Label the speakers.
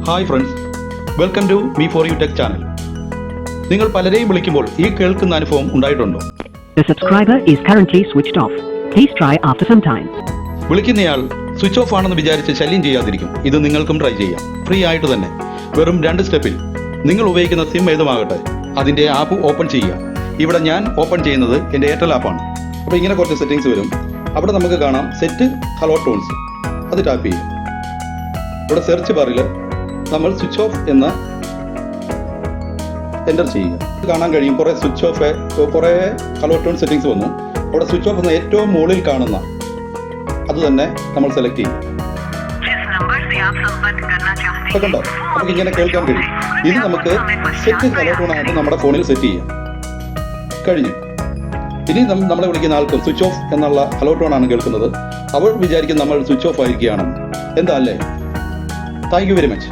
Speaker 1: Hi friends, welcome to me for you tech channel. നിങ്ങൾ പലരെയും വിളിക്കുമ്പോൾ ഈ കേൾക്കുന്ന അനുഭവം ഉണ്ടായിട്ടുണ്ടോ?
Speaker 2: The subscriber is currently switched off. Please try after some time.
Speaker 1: വിളിക്കുന്നയാൾ സ്വിച്ച് ഓഫ് ആണെന്ന് വിചാരിച്ച് ശല്യം ചെയ്യാതിരിക്കും. ഇത് നിങ്ങൾക്കും ട്രൈ ചെയ്യാം. ഫ്രീ ആയിട്ട് തന്നെ, വെറും 2 സ്റ്റെപ്പിൽ. നിങ്ങൾ ഉപയോഗിക്കുന്ന സിം ഏതുമാകട്ടെ, അതിൻ്റെ ആപ്പ് ഓപ്പൺ ചെയ്യുക. ഇവിടെ ഞാൻ ഓപ്പൺ ചെയ്യുന്നത് എൻ്റെ എയർടെൽ ആപ്പാണ്. അപ്പോൾ ഇങ്ങനെ കുറച്ച് സെറ്റിങ്സ് വരും. അവിടെ നമുക്ക് കാണാം സെറ്റ് ഹലോ ടോൺസ്. അത് ടാപ്പ് ചെയ്യുക. ഇവിടെ സെർച്ച് ബാറിൽ നമ്മൾ സ്വിച്ച് ഓഫ് എന്ന എൻ്റർ ചെയ്യുക. ഇത് കാണാൻ കഴിയും കുറേ സ്വിച്ച് ഓഫ്, കുറേ ഹലോ ടോൺ സെറ്റിങ്സ് വന്നു. അവിടെ സ്വിച്ച് ഓഫ് എന്ന ഏറ്റവും മുകളിൽ കാണുന്ന അത് തന്നെ നമ്മൾ സെലക്ട് ചെയ്യും. അപ്പോൾ കണ്ടോ, നമുക്ക് ഇങ്ങനെ കേൾക്കാൻ കഴിയും. ഇത് നമുക്ക് സെറ്റ് ഹലോ ടോൺ ആയിട്ട് നമ്മുടെ ഫോണിൽ സെറ്റ് ചെയ്യാം. കഴിഞ്ഞു. ഇനി നമ്മളെ വിളിക്കുന്ന ആൾക്കും സ്വിച്ച് ഓഫ് എന്നുള്ള ഹലോ ടോൺ ആണ് കേൾക്കുന്നത്. അവർ വിചാരിക്കും നമ്മൾ സ്വിച്ച് ഓഫ് ആയിരിക്കുകയാണെന്ന്. എന്താ അല്ലേ? Thank you very much.